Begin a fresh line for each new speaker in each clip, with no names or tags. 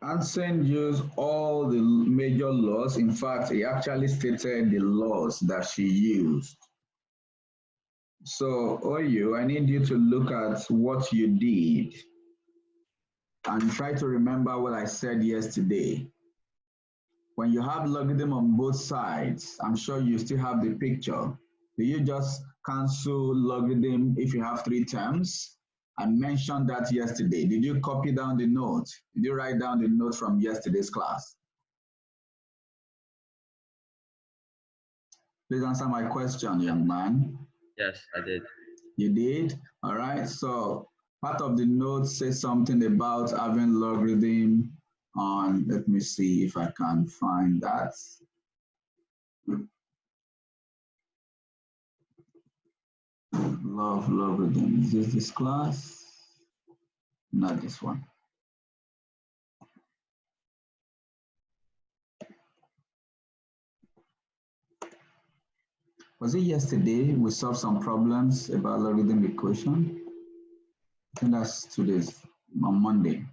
Hansen used all the major laws. In fact, he actually stated the laws that she used. So, Oyu, I need you to look at what you did and try to remember what I said yesterday. When you have logarithm on both sides, I'm sure you still have the picture. Do you just cancel logarithm if you have 3 terms? I mentioned that yesterday. Did you copy down the note? Did you write down the note from yesterday's class? Please answer my question, young man.
Yes, I did.
You did? All right. So part of the note says something about having logarithm on. Let me see if I can find that. Law of logarithm. Is this class? Not this one. Was it yesterday we solved some problems about logarithm equation? I think that's today's, on Monday.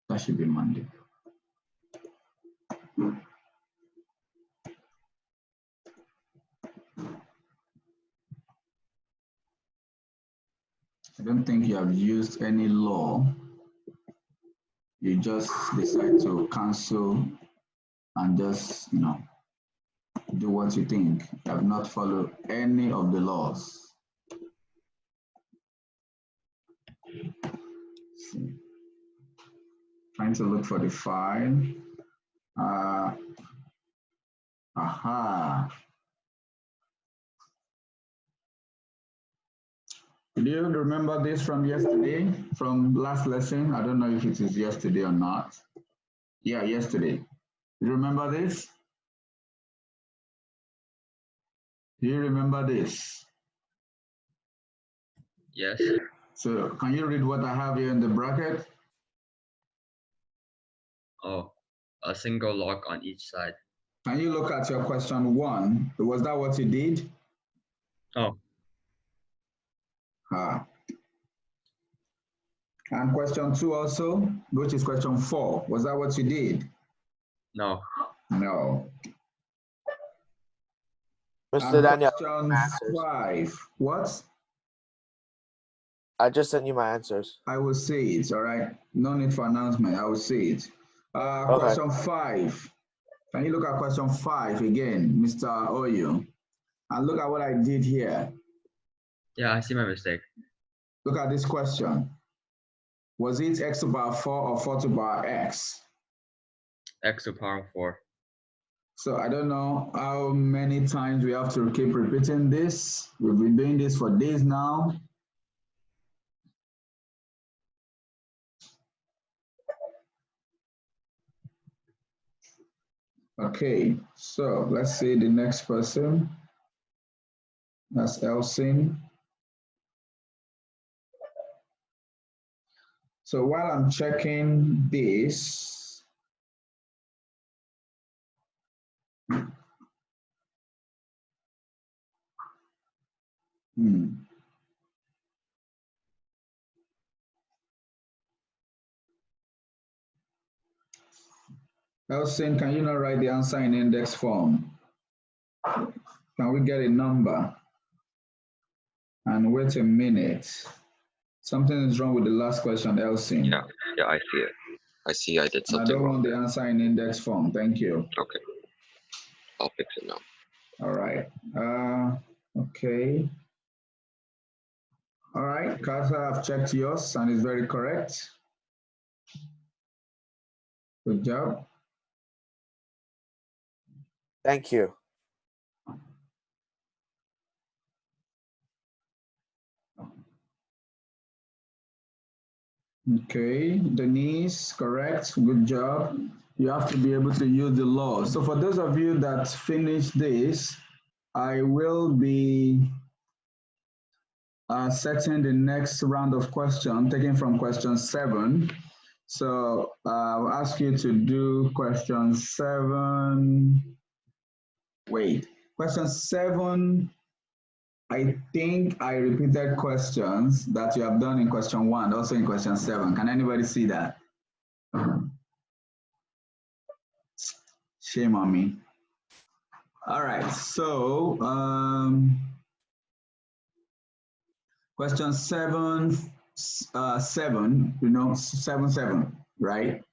That should be Monday. I don't think you have used any law. You just decide to cancel and just, do what you think. You have not followed any of the laws. See. Trying to look for the file. Aha. Do you remember this from yesterday, from last lesson? I don't know if it is yesterday or not. Yeah, yesterday. Do you remember this? Do you remember this?
Yes.
So can you read what I have here in the bracket?
Oh, a single log on each side.
Can you look at your question 1? Was that what you did?
Oh.
And question 2 also, which is question 4. Was that what you did?
No.
No.
Mr. Daniel,
question 5. What?
I just sent you my answers.
I will say it, all right? No need for announcement. I will say it. Okay. Question 5. Can you look at question 5 again, Mr. Oyo? And look at what I did here.
Yeah, I see my mistake.
Look at this question. Was it x to the power 4 or 4 to the power x?
X to the power 4.
So I don't know how many times we have to keep repeating this. We've been doing this for days now. Okay, so let's see the next person. That's Elsin. So while I'm checking this, Elsin, can you not write the answer in index form? Can we get a number? And wait a minute. Something is wrong with the last question, Elsin.
Yeah, I see it. I see I did something wrong.
I don't want the answer in index form. Thank you.
Okay. I'll fix it now.
All right. Okay. All right, Casa, I've checked yours and it's very correct. Good job.
Thank you.
Okay, Denise, correct. Good job. You have to be able to use the law. So for those of you that finish this, I will be setting the next round of questions, taking from question 7. So I'll ask you to do question 7. Wait, question 7. I think I repeated questions that you have done in question 1, also in question 7. Can anybody see that? Shame on me. All right, so question 7, you know, 7, right?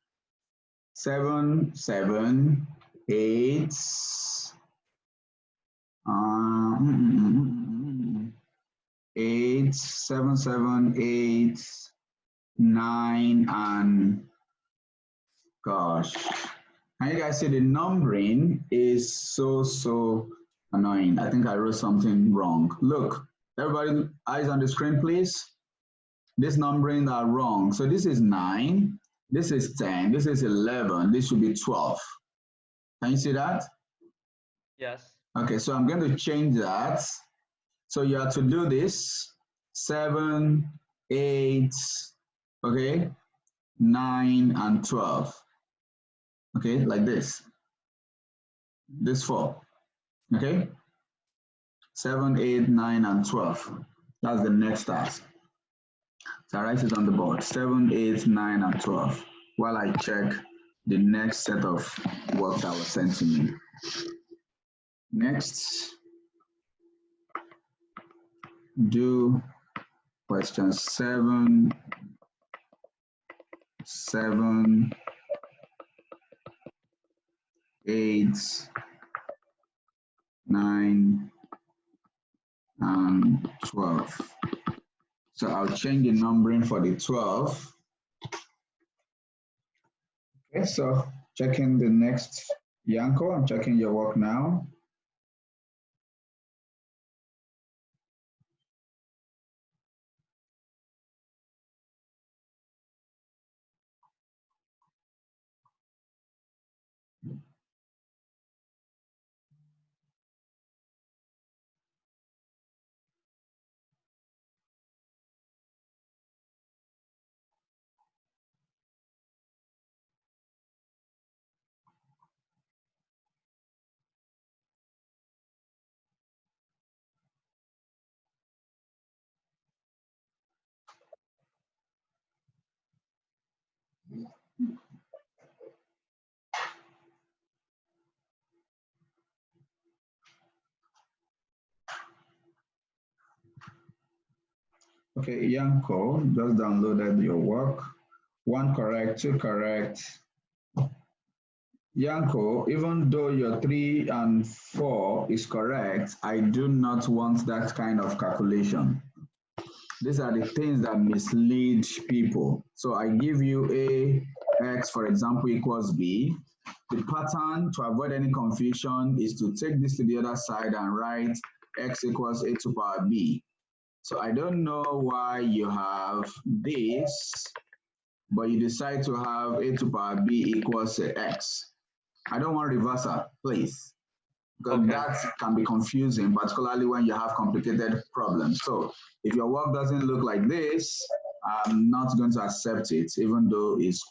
7, 7, 8, 8, 7, 7, 8, 9, and gosh, can you guys see the numbering is so annoying? I think I wrote something wrong. Look, everybody, eyes on the screen, please. These numbering are wrong. So this is 9, this is 10, this is 11, this should be 12. Can you see that?
Yes.
Okay, so I'm going to change that. So you have to do this 7, 8, okay, 9, and 12. Okay, like this. This 4. Okay, 7, 8, 9, and 12. That's the next task. So I write it on the board, 7, 8, 9, and 12, while I check the next set of work that was sent to me. Next, do question 7, 7, 8, 9, and 12. So I'll change the numbering for the 12. Okay, so checking the next, Yanko, I'm checking your work now. Okay, Yanko just downloaded your work. 1 correct, 2 correct. Yanko, even though your 3 and 4 is correct, I do not want that kind of calculation. These are the things that mislead people. So I give you A, X, for example, equals B. The pattern, to avoid any confusion, is to take this to the other side and write X equals A to power B. So I don't know why you have this, but you decide to have A to power B equals X. I don't want reversal, please, because that can be confusing, particularly when you have complicated problems. So if your work doesn't look like this, I'm not going to accept it, even though it's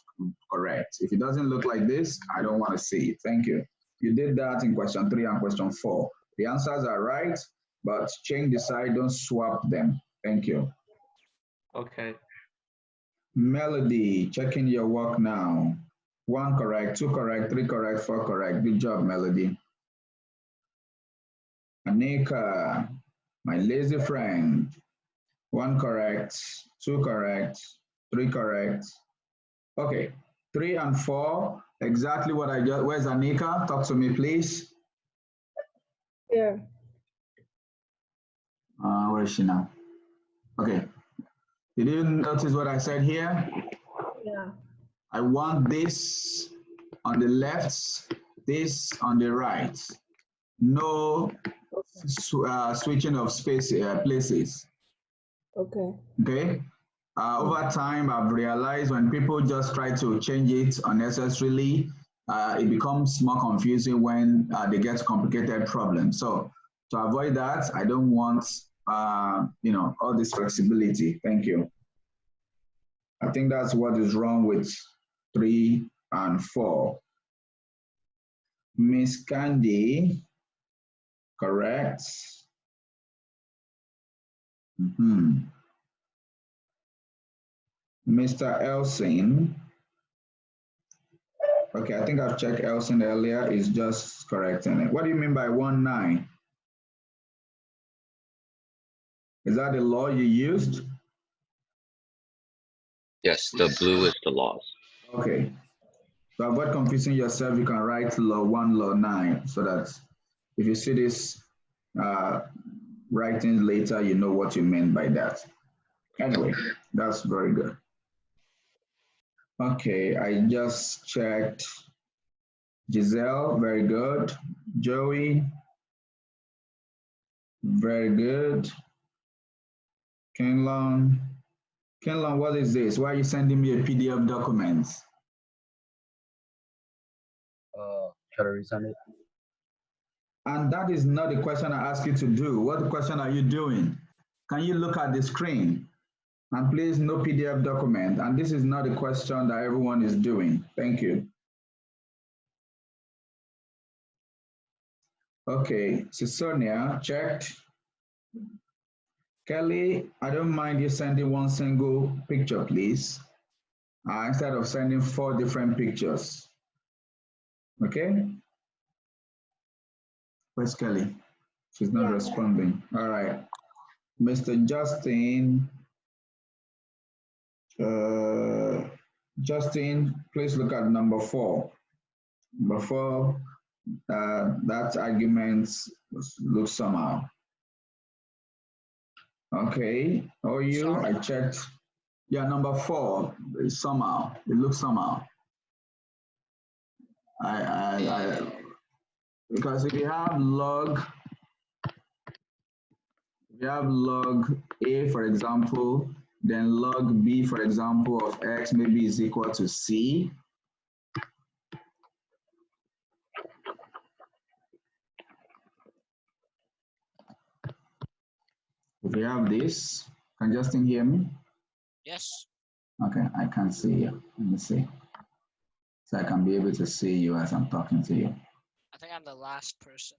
correct. If it doesn't look like this, I don't want to see it. Thank you. You did that in question 3 and question 4. The answers are right, but change the side, don't swap them. Thank you.
Okay.
Melody, checking your work now. 1 correct, 2 correct, 3 correct, 4 correct. Good job, Melody. Anika, my lazy friend. 1 correct, 2 correct, 3 correct. Okay, 3 and 4, exactly what I just, where's Anika? Talk to me, please.
Here.
Where is she now? Okay. Did you notice what I said here?
Yeah.
I want this on the left, this on the right. No switching of space places.
Okay.
Okay. Over time, I've realized when people just try to change it unnecessarily, it becomes more confusing when they get complicated problems. So to avoid that, I don't want all this flexibility. Thank you. I think that's what is wrong with 3 and 4. Miss Candy, correct. Mr. Elsin, Okay, I think I've checked Elson earlier. It's just correcting it. What do you mean by 1,9? Is that the law you used?
Yes, the blue is the laws.
Okay. To avoid confusing yourself, you can write law 1, law 9, so that if you see this writing later, you know what you meant by that. Anyway, that's very good. Okay, I just checked. Giselle, very good. Joey, very good. Kenlon, what is this? Why are you sending me a PDF document?
Shall I resend it?
And that is not the question I asked you to do. What question are you doing? Can you look at the screen? And please, no PDF document. And this is not the question that everyone is doing. Thank you. Okay, so Sonia, checked. Kelly, I don't mind you sending one single picture, please, instead of sending 4 different pictures. Okay? Where's Kelly? She's not responding. All right. Mr. Justin, Justin, please look at number 4. Number 4, that argument looks somehow. Okay. Oh, you?
Sorry?
I checked. Yeah, number 4 is somehow. It looks somehow. Because if you have log A, for example, then log B, for example, of X maybe is equal to C. If you have this, can Justin hear me?
Yes.
Okay, I can't see you. Let me see. So I can be able to see you as I'm talking to you.
I think I'm the last person.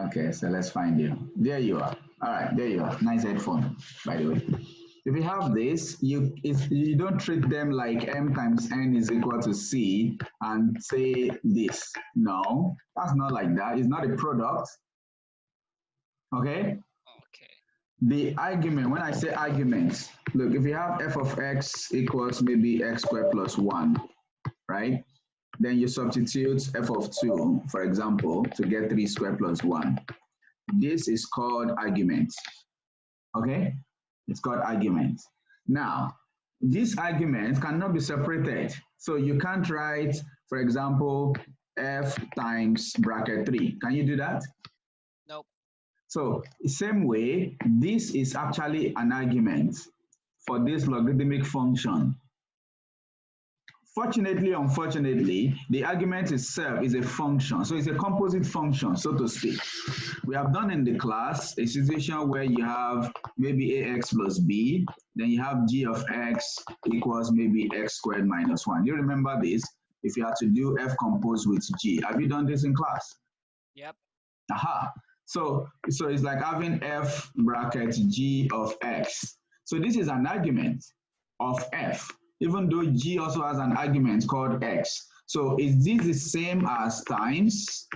Okay, so let's find you. There you are. All right, there you are. Nice headphone, by the way. If you have this, you don't treat them like m times n is equal to c and say this. No, that's not like that. It's not a product. Okay?
Okay.
The argument, when I say arguments, look, if you have f of x equals maybe x squared plus 1, right? Then you substitute f of 2, for example, to get 3 squared plus 1. This is called argument. Okay? It's called argument. Now, these arguments cannot be separated. So you can't write, for example, f times bracket 3. Can you do that?
Nope.
So, same way, this is actually an argument for this logarithmic function. Fortunately, unfortunately, the argument itself is a function. So it's a composite function, so to speak. We have done in the class a situation where you have maybe ax plus b, then you have g of x equals maybe x squared minus 1. You remember this? If you had to do f composed with g. Have you done this in class?
Yep.
Aha. So it's like having f bracket g of x. So this is an argument of f, even though g also has an argument called x. So is this the same as times?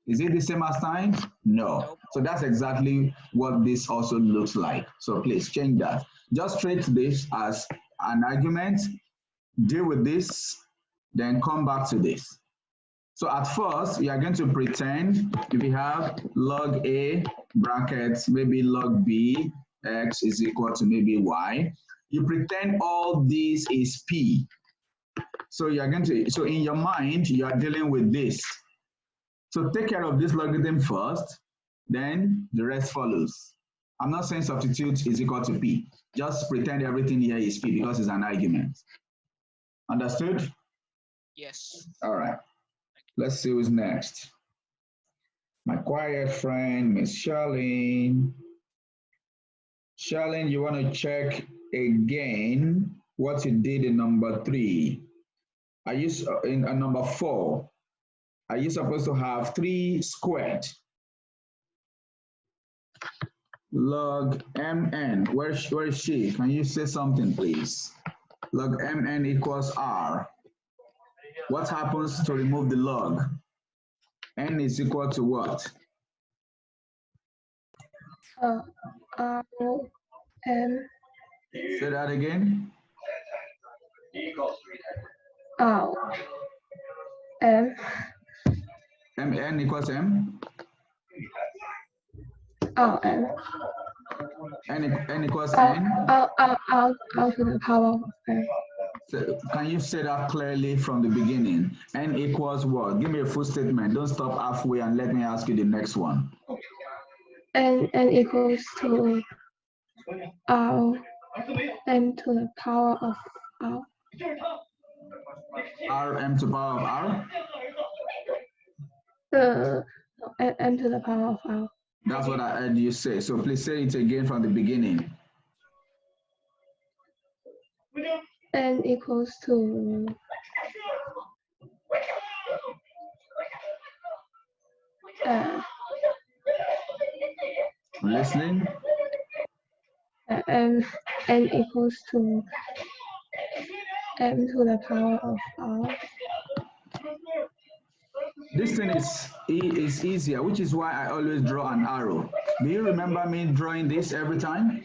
Is it the same as times? No.
Nope.
So that's exactly what this also looks like. So please change that. Just treat this as an argument, deal with this, then come back to this. So at first, you are going to pretend if you have log A brackets, maybe log B, x is equal to maybe y. You pretend all this is P. So you're going to, so in your mind, you are dealing with this. So take care of this logarithm first, then the rest follows. I'm not saying substitute is equal to P. Just pretend everything here is P because it's an argument. Understood?
Yes.
All right. Let's see who's next. My quiet friend, Miss Charlene. Charlene, you want to check again what you did in number 3. Are you in number 4? Are you supposed to have 3 squared? Log mn. Where is she? Can you say something, please? Log mn equals r. What happens to remove the log? N is equal to what?
R M
Say that again.
R M
N equals M.
R M
N equals
R
N.
R to the power of M.
So can you say that clearly from the beginning? N equals what? Give me a full statement. Don't stop halfway and let me ask you the next one.
N equals to R M to the power of R.
R M to power of R?
No, M to the power of R.
That's what I heard you say. So please say it again from the beginning.
N equals to
I'm listening.
N equals to M to the power of R.
This thing is easier, which is why I always draw an arrow. Do you remember me drawing this every time?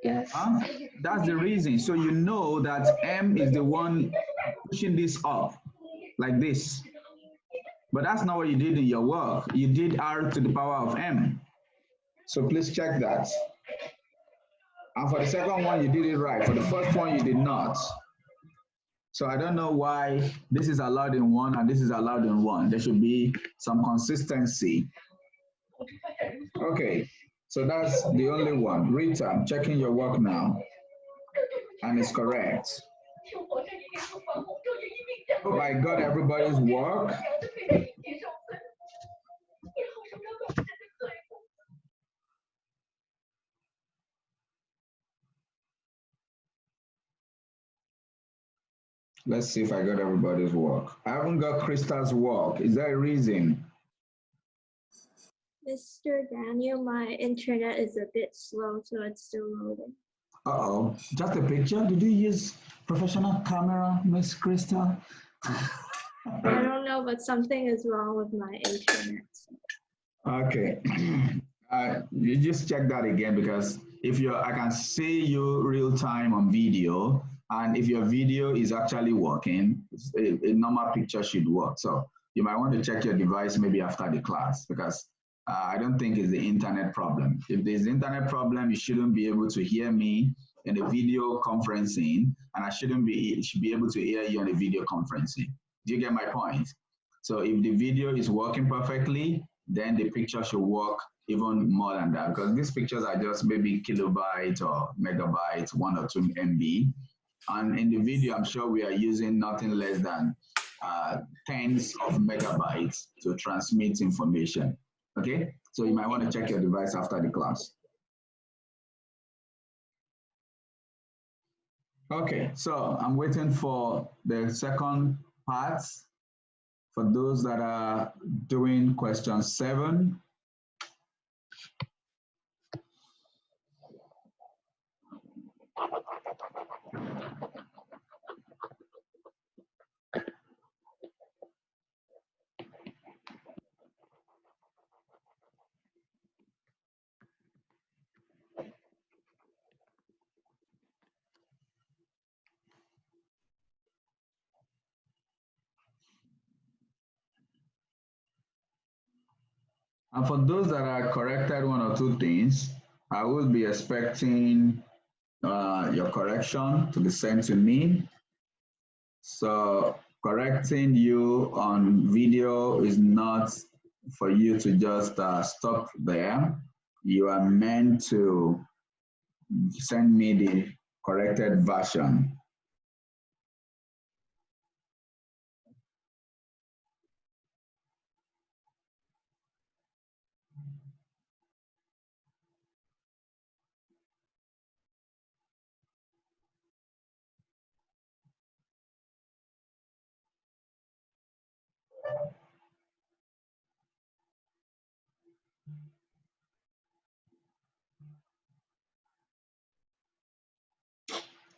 Yes.
Huh? That's the reason. So you know that M is the one pushing this up, like this. But that's not what you did in your work. You did R to the power of M. So please check that. And for the second one, you did it right. For the first one, you did not. So I don't know why this is allowed in one and this is allowed in one. There should be some consistency. Okay, so that's the only one. Rita, I'm checking your work now, and it's correct. Hope I got everybody's work. Let's see if I got everybody's work. I haven't got Krista's work. Is there a reason?
Mr. Daniel, my internet is a bit slow, so it's still loading.
Uh-oh, just a picture? Did you use professional camera, Miss Krista?
I don't know, but something is wrong with my internet.
Okay, you just check that again because if I can see you real time on video, and if your video is actually working, a normal picture should work. So you might want to check your device maybe after the class because I don't think it's the internet problem. If there's internet problem, you shouldn't be able to hear me in the video conferencing, and I should be able to hear you on the video conferencing. Do you get my point? So if the video is working perfectly, then the picture should work even more than that because these pictures are just maybe kilobyte or megabyte, 1 or 2 MB. And in the video, I'm sure we are using nothing less than tens of megabytes to transmit information. Okay, so you might want to check your device after the class. Okay, so I'm waiting for the second part for those that are doing question 7. And for those that are corrected 1 or 2 things, I will be expecting your correction to be sent to me. So correcting you on video is not for you to just stop there. You are meant to send me the corrected version.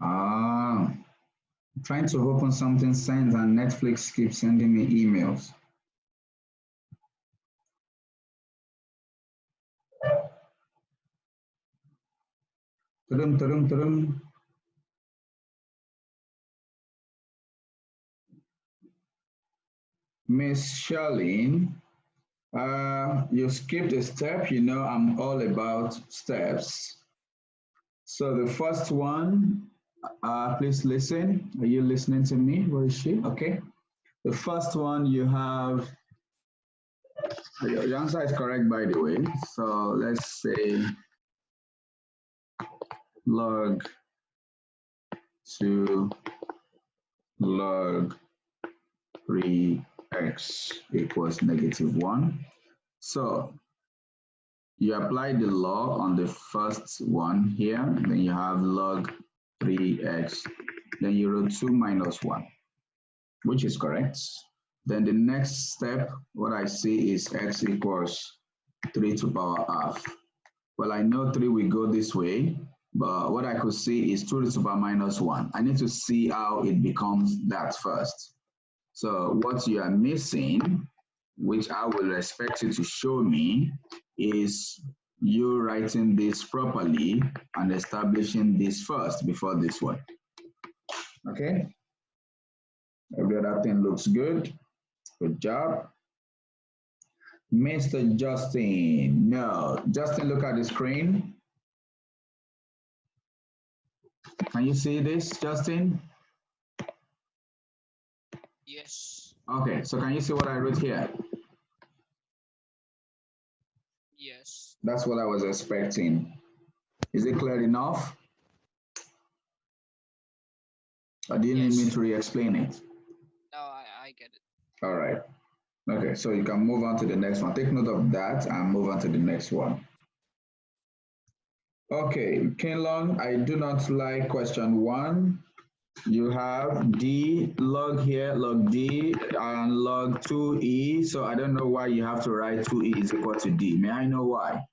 I'm trying to open something sent and Netflix keeps sending me emails. Tudum, tudum, tudum. Miss Charlene, you skipped a step. You know I'm all about steps. So the first one, please listen. Are you listening to me? Where is she? Okay. The first one you have, your answer is correct, by the way. So let's say log 2 log 3x equals -1. So you apply the law on the first one here, then you have log 3x, then you wrote 2 minus 1, which is correct. Then the next step, what I see is x equals 3 to the power half. Well, I know 3 will go this way, but what I could see is 2 to the power minus 1. I need to see how it becomes that first. So what you are missing, which I will expect you to show me, is you writing this properly and establishing this first before this one. Okay? Every other thing looks good. Good job. Mr. Justin, no. Justin, look at the screen. Can you see this, Justin?
Yes.
Okay, so can you see what I wrote here?
Yes.
That's what I was expecting. Is it clear enough? Or do you need me
Yes.
to re-explain it?
No, I get it.
All right. Okay, so you can move on to the next one. Take note of that and move on to the next one. Okay, Kinlon, I do not like question 1. You have D log here, log D, and log 2E. So I don't know why you have to write 2E is equal to D. May I know why?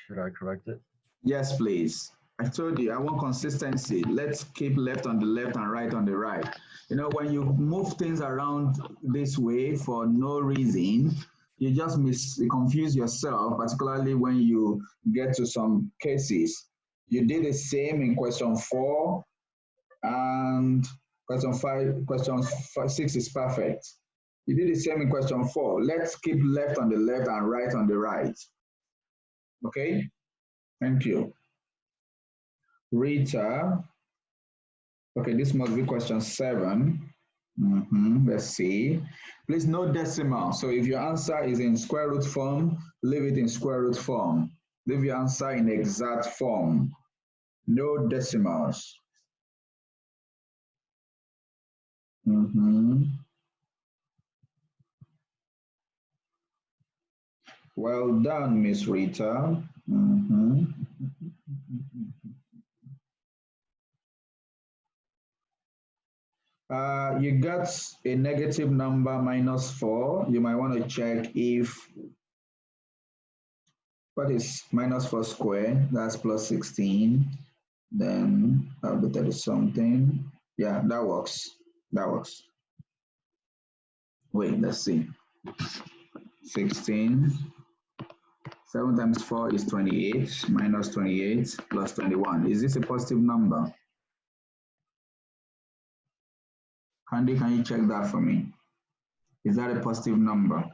Should I correct it?
Yes, please. I told you I want consistency. Let's keep left on the left and right on the right. You know, when you move things around this way for no reason, you just confuse yourself, particularly when you get to some cases. You did the same in question 4 and question 5, question 6 is perfect. You did the same in question 4. Let's keep left on the left and right on the right. Okay? Thank you. Rita, okay, this must be question 7. Let's see. Please no decimal. So if your answer is in square root form, leave it in square root form. Leave your answer in exact form. No decimals. Well done, Miss Rita. You got a negative number -4. You might want to check if, what is -4 squared? That's plus 16. Then I'll be 30 something. Yeah, that works. That works. Wait, let's see. 16. 7 times 4 is 28, minus 28 plus 21. Is this a positive number? Candy, can you check that for me? Is that a positive number?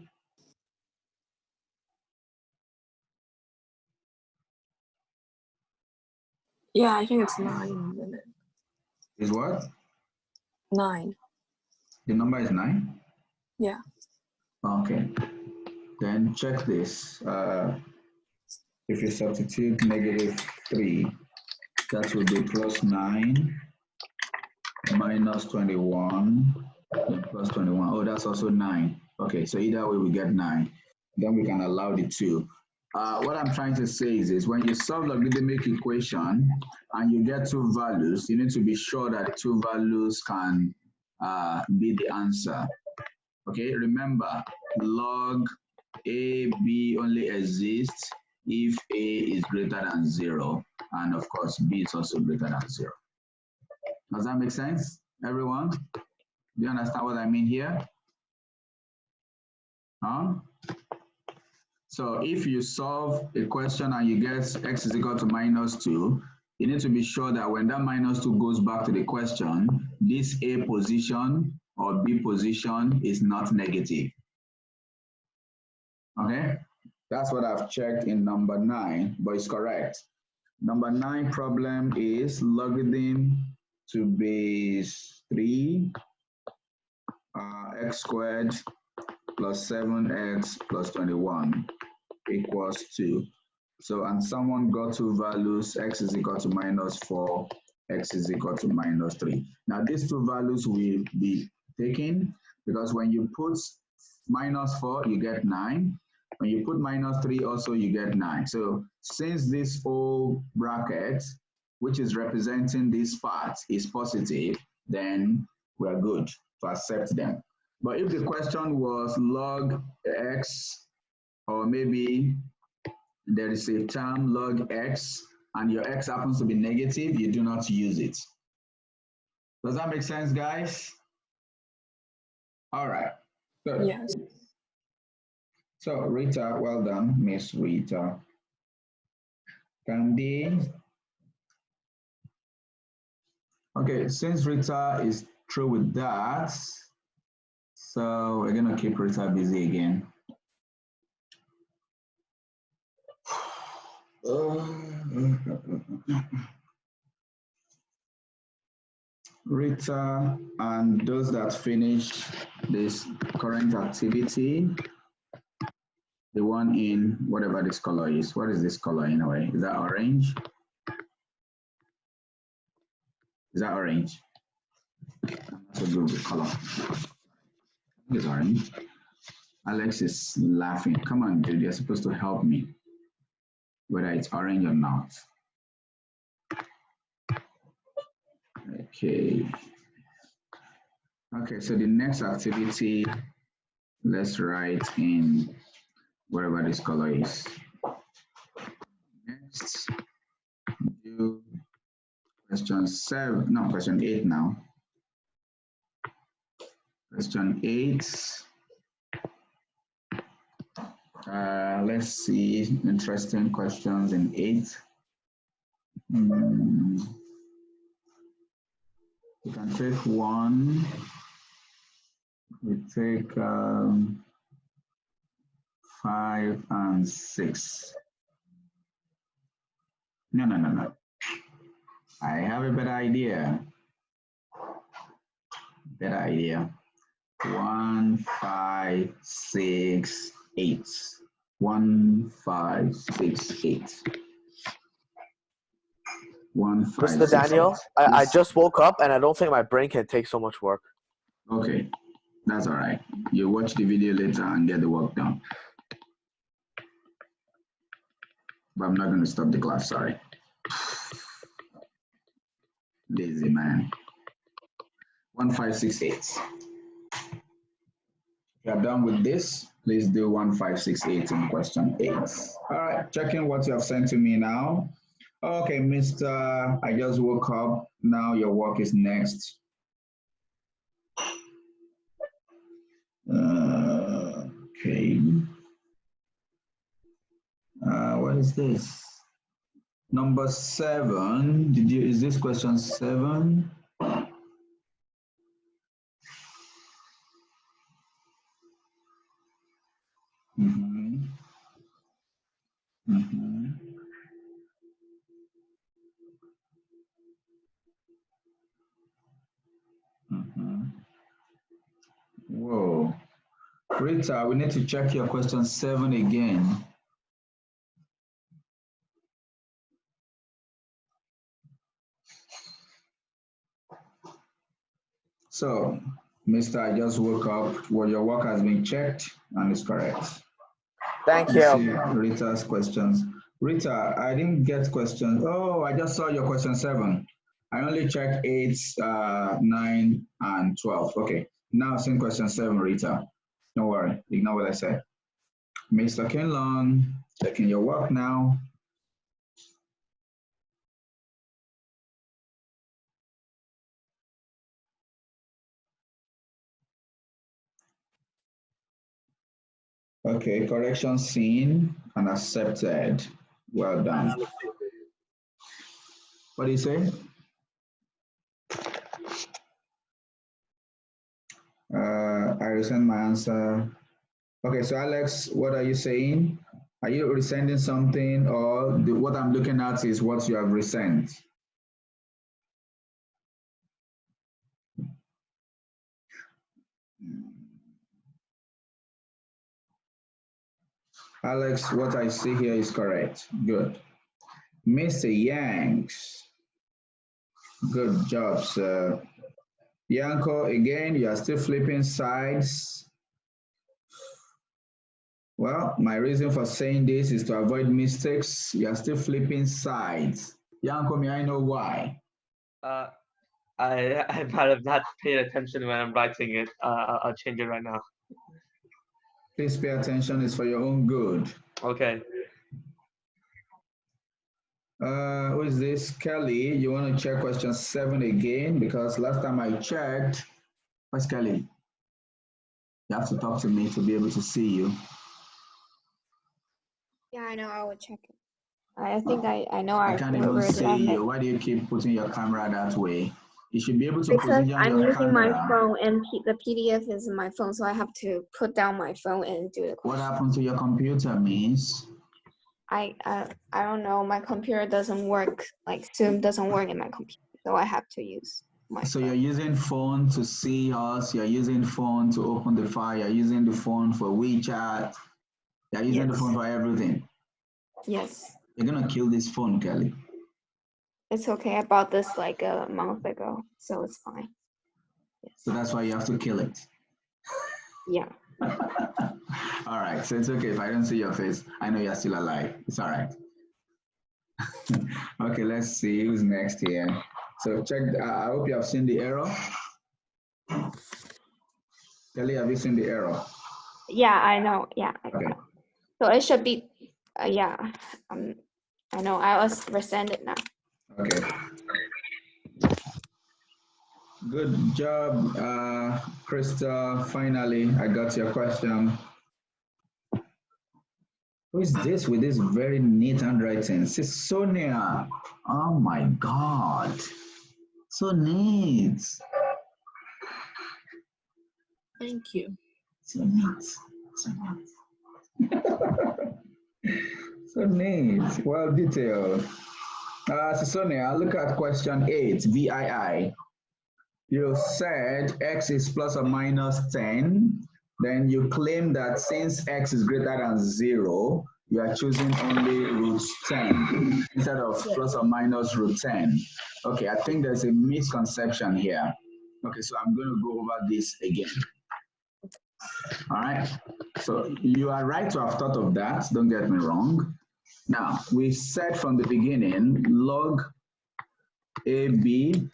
Yeah, I think it's 9, isn't it?
Is what?
9.
The number is 9?
Yeah.
Okay. Then check this. If you substitute -3, that will be plus 9 minus 21 plus 21. Oh, that's also 9. Okay, so either way we get 9. Then we can allow the 2. What I'm trying to say is this: when you solve logarithmic equation and you get 2 values, you need to be sure that the 2 values can be the answer. Okay, remember log A, B only exists if A is greater than 0, and of course, B is also greater than 0. Does that make sense, everyone? Do you understand what I mean here? Huh? So if you solve a question and you get x is equal to -2, you need to be sure that when that -2 goes back to the question, this A position or B position is not negative. Okay? That's what I've checked in number 9, but it's correct. Number 9 problem is logarithm to base 3 x squared plus 7x plus 21 equals 2. So, and someone got two values, x is equal to -4, x is equal to -3. Now, these two values will be taken because when you put -4, you get 9. When you put -3, also you get 9. So, since this whole bracket, which is representing this part, is positive, then we're good to accept them. But if the question was log x, or maybe there is a term log x, and your x happens to be negative, you do not use it. Does that make sense, guys? All right, good.
Yes.
So Rita, well done, Miss Rita. Candy. Okay, since Rita is through with that, so we're gonna keep Rita busy again. Rita and those that finish this current activity, the one in whatever this color is. What is this color in a way? Is that orange? Is that orange? I'm not so good with color. It's orange. Alex is laughing. Come on, dude, you're supposed to help me, whether it's orange or not. Okay. Okay, so the next activity, let's write in whatever this color is. Next, do question 7, no, question 8 now. Question 8. Let's see, interesting questions in 8. We can take one. We take 5 and 6. No. I have a better idea. 1, 5, 6, 8. 1, 5, 6, 8. 1, 5,
Mr.
6,
Daniel,
8.
I just woke up and I don't think my brain can take so much work.
Okay, that's all right. You watch the video later and get the work done. But I'm not going to stop the class, sorry. Lazy man. 1, 5, 6, 8. You are done with this. Please do 1, 5, 6, 8 in question 8. All right, checking what you have sent to me now. Okay, Mr. I just woke up. Now your work is next. Okay. What is this? Number 7. Is this question 7? Whoa. Rita, we need to check your question 7 again. So, Mr. I just woke up. Well, your work has been checked and is correct.
Thank
Let's
you.
see Rita's questions. Rita, I didn't get questions. Oh, I just saw your question 7. I only checked 8, 9, and 12. Okay, now send question 7, Rita. Don't worry, ignore what I said. Mr. Kinlong, checking your work now. Okay, correction seen and accepted. Well done. What do you say? I resend my answer. Okay, so Alex, what are you saying? Are you resending something, or what I'm looking at is what you have resent? Alex, what I see here is correct. Good. Mr. Yanks, good job, sir. Yanko, again, you are still flipping sides. Well, my reason for saying this is to avoid mistakes. You are still flipping sides. Yanko, may I know why?
I might have not paid attention when I'm writing it. I'll change it right now.
Please pay attention, it's for your own good.
Okay.
Who is this? Kelly, you want to check question 7 again? Because last time I checked, where's Kelly? You have to talk to me to be able to see you.
Yeah, I know. I will check it. I think I know.
I can't even see you. Why do you keep putting your camera that way? You should be able to
Because
position
I'm
your
using my
camera.
phone and the PDF is in my phone, so I have to put down my phone and do the
What
question.
happened to your computer, Miss?
I don't know. My computer doesn't work. Like Zoom doesn't work in my computer, so I have to use my
So
phone.
you're using phone to see us, you're using phone to open the file, you're using the phone for WeChat, you're using the
Yes.
phone for everything.
Yes.
You're gonna kill this phone, Kelly.
It's okay. I bought this like a month ago, so it's fine. Yes.
So that's why you have to kill it.
Yeah.
All right, so it's okay if I don't see your face. I know you're still alive. It's all right. Okay, let's see who's next here. So check, I hope you have seen the error. Kelly, have you seen the error?
Yeah, I know. Yeah.
Okay.
So it should be, yeah. I know. I was resended now.
Okay. Good job, Krista. Finally, I got your question. Who is this with this very neat handwriting? This is Sonia. Oh my God. So neat.
Thank you.
So neat. So neat. So neat. Well detailed. So Sonia, look at question 8, VII. You said x is plus or minus 10. Then you claim that since x is greater than 0, you are choosing only root 10 instead of plus or minus root 10. Okay, I think there's a misconception here. Okay, so I'm going to go over this again. All right, so you are right to have thought of that, don't get me wrong. Now, we said from the beginning, log AB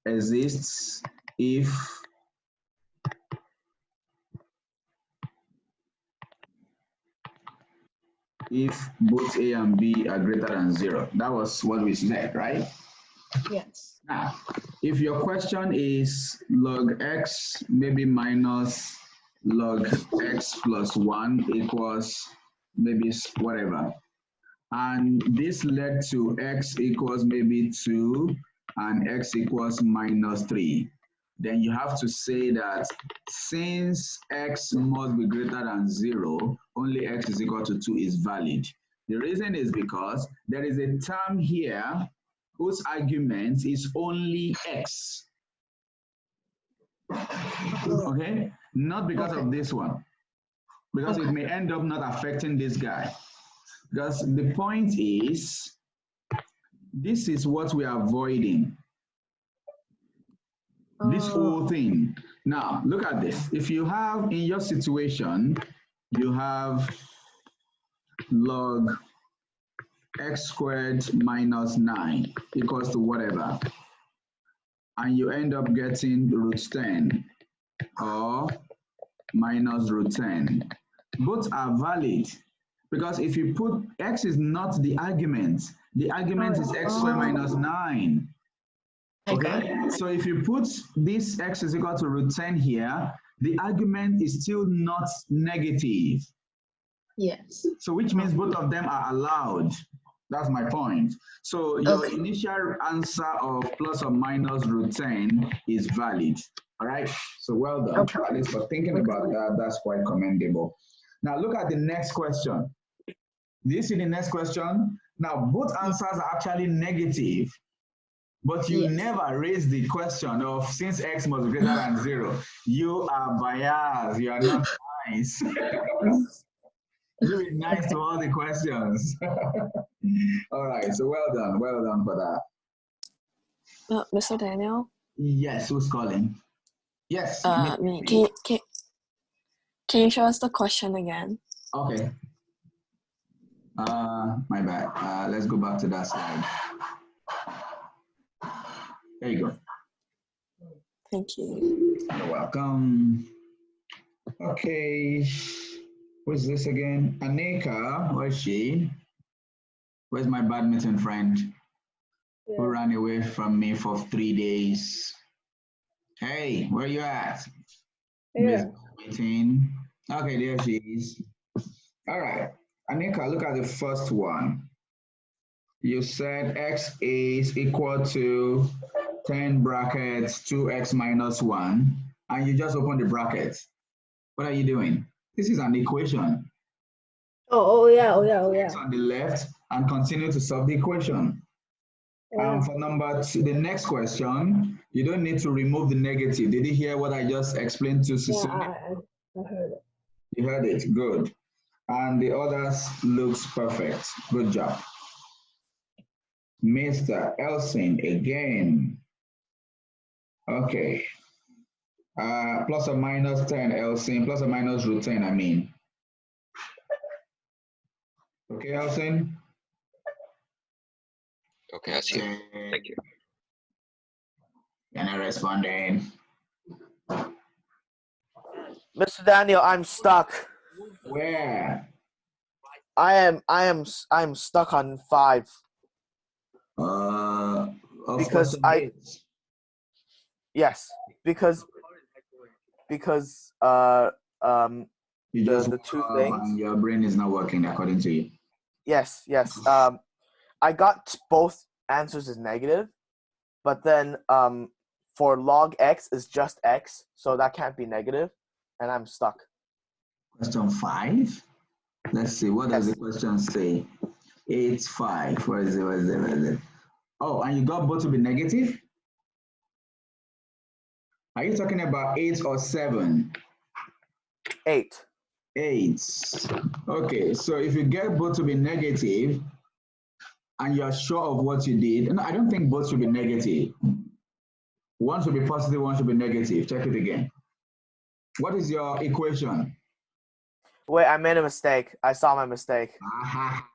exists if both A and B are greater than 0. That was what we said, right?
Yes.
Now, if your question is log x maybe minus log x plus 1 equals maybe whatever, and this led to x equals maybe 2 and x equals minus 3, then you have to say that since x must be greater than 0, only x is equal to 2 is valid. The reason is because there is a term here whose argument is only x. Okay? Not because of this one. Because it may end up not affecting this guy. Because the point is, this is what we are avoiding. This whole thing. Now, look at this. If you have, in your situation, you have log x squared minus 9 equals to whatever, and you end up getting root 10 or minus root 10, Both are valid. Because if you put x is not the argument is x squared minus 9. Okay, so if you put this x is equal to root 10 here, the argument is still not negative.
Yes.
So which means both of them are allowed. That's my point. So your initial answer of plus or minus root 10 is valid. All right, so well done.
Okay.
At least for thinking about that, that's quite commendable. Now look at the next question. Do you see the next question? Now both answers are actually negative, but you never raise the question of since x must be greater than 0. You are biased. You are not nice. You be nice to all the questions. All right, so well done for that.
Mr. Daniel?
Yes, who's calling? Yes.
Me. Can you show us the question again?
Okay. My bad. Let's go back to that slide. There you go.
Thank you.
You're welcome. Okay. Who is this again? Aneka, where is she? Where's my badminton friend who ran away from me for 3 days? Hey, where you at? Miss Badminton. Okay, there she is. All right, Aneka, look at the first one. You said x is equal to 10 brackets 2x minus 1, and you just open the brackets. What are you doing? This is an equation.
Oh yeah.
X on the left and continue to solve the equation. For number 2, the next question, you don't need to remove the negative. Did you hear what I just explained to Susan?
I heard it.
You heard it, good. And the others looks perfect. Good job. Mr. Elsing again. Okay. Plus or minus 10, Elsing, plus or minus root 10, I mean. Okay, Elsing?
Okay, I see. Thank you.
You're not responding.
Mr. Daniel, I'm stuck.
Where?
I am stuck on 5.
Because
yes, because
you just
the two things.
And your brain is not working according to you.
Yes. I got both answers as negative, but then for log x is just x, so that can't be negative, and I'm stuck.
Question 5. Let's see. What does the question say? 8, 5. Where is it? Oh, and you got both to be negative? Are you talking about 8 or 7?
8.
8. Okay, so if you get both to be negative and you're sure of what you did, no, I don't think both should be negative. One should be positive, one should be negative. Check it again. What is your equation?
Wait, I made a mistake. I saw my mistake.
Aha.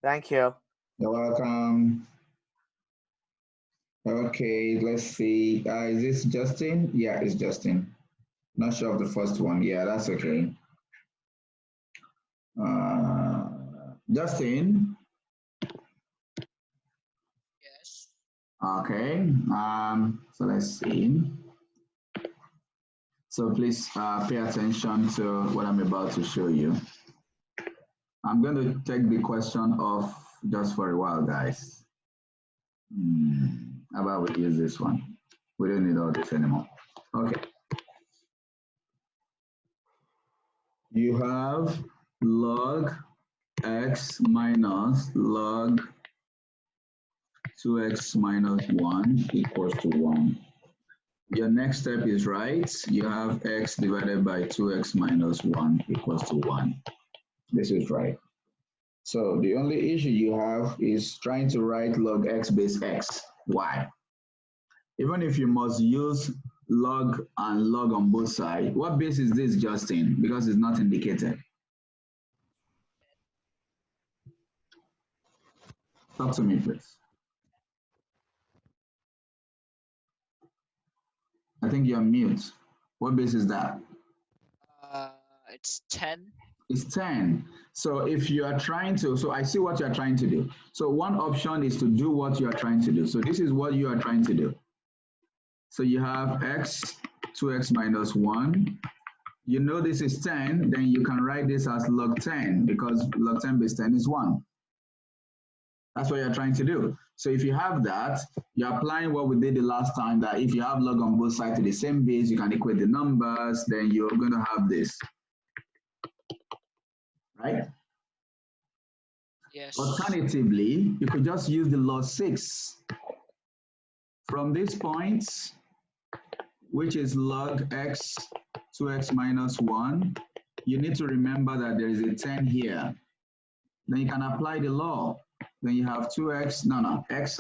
Thank you.
You're welcome. Okay, let's see. Is this Justin? Yeah, it's Justin. Not sure of the first one. Yeah, that's okay. Justin?
Yes.
Okay. So let's see. So please pay attention to what I'm about to show you. I'm going to take the question off just for a while, guys. How about we use this one? We don't need all this anymore. Okay. You have log x minus log 2x minus 1 equals to 1. Your next step is right. You have x divided by 2x minus 1 equals to 1. This is right. So the only issue you have is trying to write log x base x. Why? Even if you must use log and log on both sides, what base is this, Justin? Because it's not indicated. Talk to me, please. I think you're mute. What base is that?
It's 10.
It's 10. So if you are trying to, so I see what you are trying to do. So one option is to do what you are trying to do. So this is what you are trying to do. So you have x, 2x minus 1. You know this is 10, then you can write this as log 10 because log 10 base 10 is 1. That's what you're trying to do. So if you have that, you're applying what we did the last time, that if you have log on both sides to the same base, you can equate the numbers, then you're going to have this. Right?
Yes.
Alternatively, you could just use the log 6. From this point, which is log x, 2x minus 1, you need to remember that there is a 10 here. Then you can apply the law. Then you have 2x, x,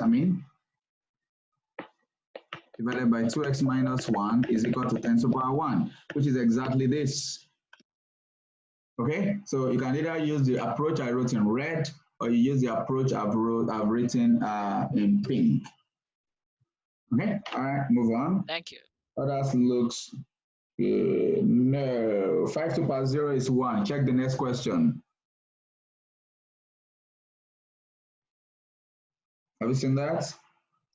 divided by 2x minus 1 is equal to 10 to the power 1, which is exactly this. Okay, so you can either use the approach I wrote in red, or you use the approach I've written in pink. Okay, all right, move on.
Thank you.
Others looks good. No, 5 to the power 0 is 1. Check the next question. Have you seen that?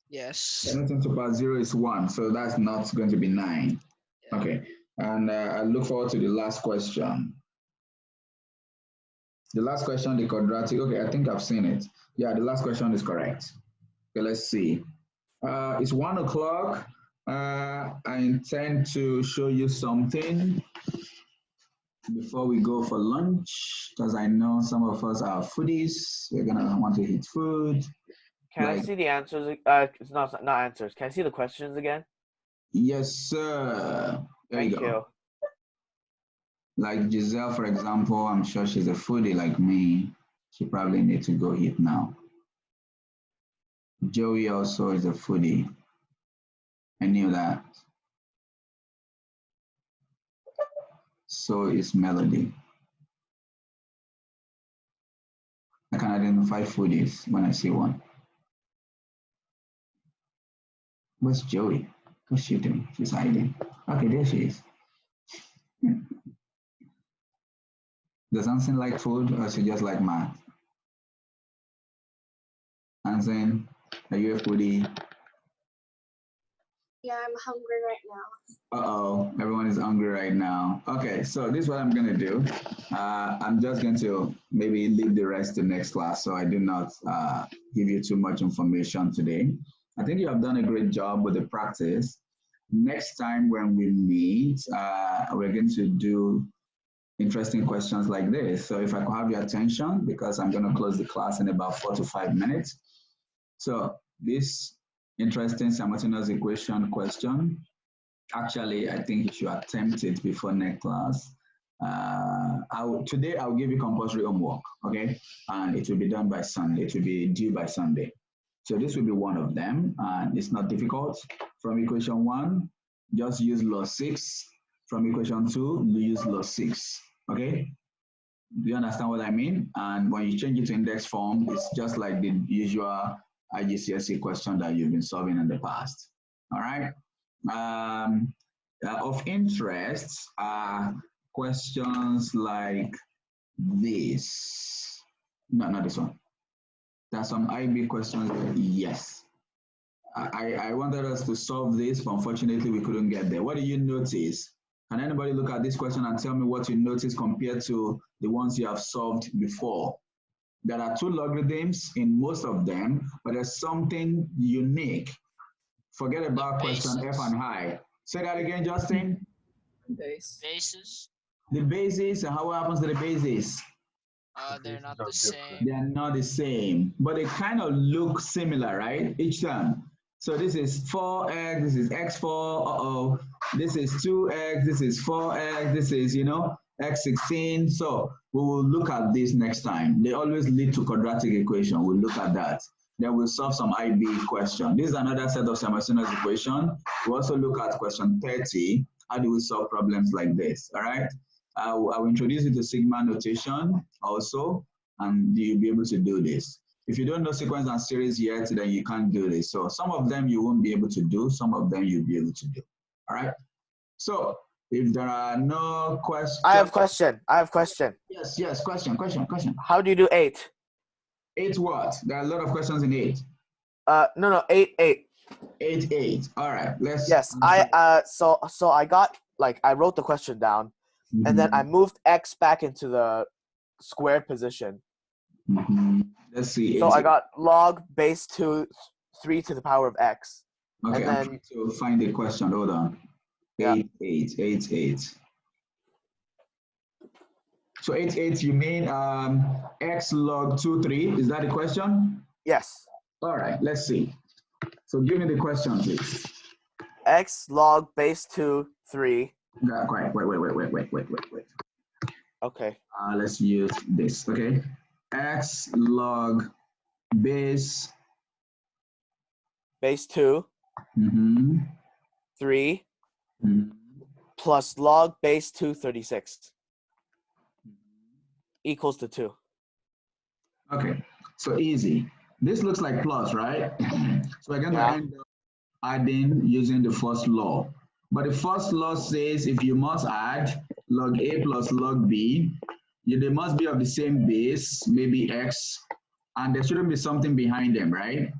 Yes.
10 to the power 0 is 1, so that's not going to be 9.
Yeah.
Okay, and I look forward to the last question. The last question, the quadratic, okay, I think I've seen it. Yeah, the last question is correct. Okay, let's see. It's 1 o'clock. I intend to show you something before we go for lunch, because I know some of us are foodies. We're gonna want to eat food.
Can I see the answers? It's not answers. Can I see the questions again?
Yes, sir. There
Thank
you go.
you.
Like Giselle, for example, I'm sure she's a foodie like me. She probably needs to go eat now. Joey also is a foodie. I knew that. So is Melody. I can identify foodies when I see one. Where's Joey? What's she doing? She's hiding. Okay, there she is. Does Anson like food, or she just like math? Anson, are you a foodie?
Yeah, I'm hungry right now.
Uh-oh, everyone is hungry right now. Okay, so this is what I'm gonna do. I'm just going to maybe leave the rest to next class, so I do not give you too much information today. I think you have done a great job with the practice. Next time when we meet, we're going to do interesting questions like this. So if I could have your attention, because I'm gonna close the class in about 4 to 5 minutes. So this interesting simultaneous equation question, actually, I think you should attempt it before next class. Today, I'll give you compulsory homework, okay? And it will be done by Sunday. It will be due by Sunday. So this will be one of them, and it's not difficult. From equation 1, just use law 6. From equation 2, use law 6, okay? Do you understand what I mean? And when you change it to index form, it's just like the usual IGCSE question that you've been solving in the past, all right? Of interest are questions like this. No, not this one. There's some IB questions. Yes. I wanted us to solve this, but unfortunately we couldn't get there. What do you notice? Can anybody look at this question and tell me what you notice compared to the ones you have solved before? There are 2 logarithms in most of them, but there's something unique. Forget about question F and I. Say that again, Justin.
Bases.
The bases, and how happens to the bases?
They're not the same.
They're not the same, but they kind of look similar, right? Each time. So this is 4x, this is x4, this is 2x, this is 4x, this is, x16. So we will look at this next time. They always lead to quadratic equation. We'll look at that. Then we'll solve some IB question. This is another set of simultaneous equation. We'll also look at question 30. How do we solve problems like this, all right? I will introduce you to sigma notation also, and you'll be able to do this. If you don't know sequence and series yet, then you can't do this. So some of them you won't be able to do, some of them you'll be able to do, all right? So If there are no questions.
I have question.
Yes, question.
How do you do 8?
8 what? There are a lot of questions in 8.
No, 8.
8. All right, let's.
Yes, so I got, like, I wrote the question down, and then I moved x back into the square position.
Let's see.
So I got log base 2 3 to the power of x.
Okay,
and then,
I'm trying to find the question. Hold on.
Yeah.
8. So 8, you mean x log 2 3? Is that the question?
Yes.
All right, let's see. So give me the question, please.
X log base 2 3.
Yeah, wait.
Okay.
Let's use this. Okay. X log base
2 3 plus log base 2 36 equals to 2.
Okay, so easy. This looks like plus, right? So we're going to end up adding using the first law. But the first law says if you must add log A plus log B, they must be of the same base, maybe X, and there shouldn't be something behind them, right?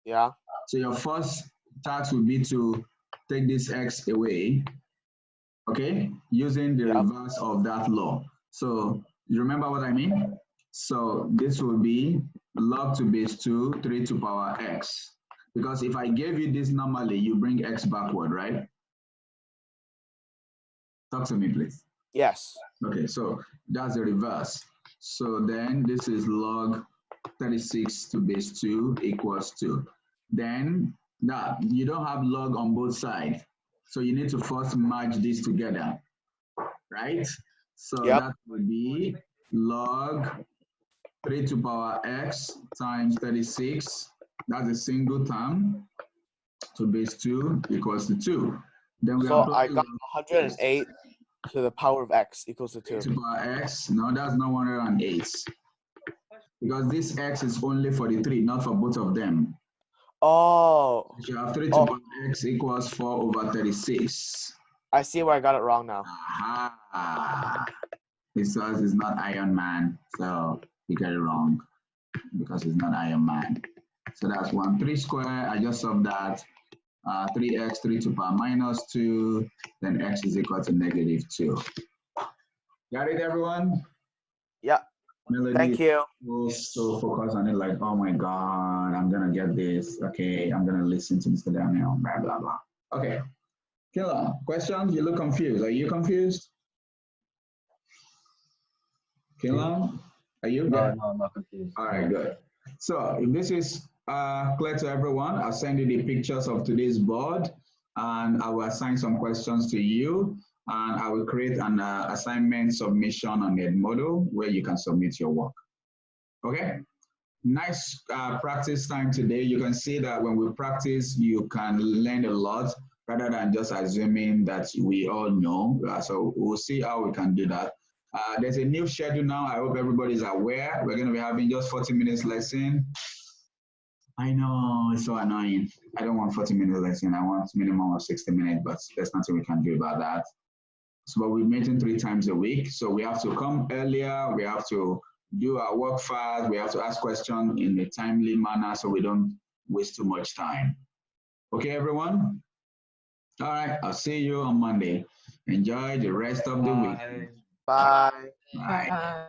Yeah.
So your first task would be to take this X away, okay, using the reverse of that law. So you remember what I mean? So this will be log to base 2, 3 to power x. Because if I gave you this normally, you bring x backward, right? Talk to me, please.
Yes.
Okay, so that's the reverse. So then this is log 36 to base 2 equals 2. Then that you don't have log on both sides. So you need to first merge these together, right? So that would be log 3 to power x times 36. That's a single term. So base 2 equals to 2. Then we
I got 108 to the power of x equals to 2.
To power x, no, that's not 108. Because this x is only for the 3, not for both of them.
Oh.
So you have 3 to power x equals 4 over 36.
I see where I got it wrong now.
Aha. Because it's not Iron Man, so you get it wrong. Because it's not Iron Man. So that's 1, 3 square. I just solved that. 3x, 3 to power minus 2. Then x is equal to negative 2. Got it, everyone?
Yeah.
Melody,
thank you.
So focus on it, like, oh my God, I'm gonna get this. Okay, I'm gonna listen to Mr. Daniel, blah, blah, blah. Okay. Killer, questions? You look confused. Are you confused? Killer, are you?
No, I'm not confused.
All right, good. So if this is clear to everyone, I'll send you the pictures of today's board and I will assign some questions to you. And I will create an assignment submission on the model where you can submit your work. Okay? Nice practice time today. You can see that when we practice, you can learn a lot rather than just assuming that we all know. So we'll see how we can do that. There's a new schedule now. I hope everybody's aware. We're going to be having just 40 minutes lesson. I know, it's so annoying. I don't want 40 minutes lesson. I want minimum of 60 minutes, but there's nothing we can do about that. So, but we're meeting 3 times a week. So we have to come earlier. We have to do our work fast. We have to ask questions in a timely manner so we don't waste too much time. Okay, everyone? All right, I'll see you on Monday. Enjoy the rest of the week.
Bye.
Bye.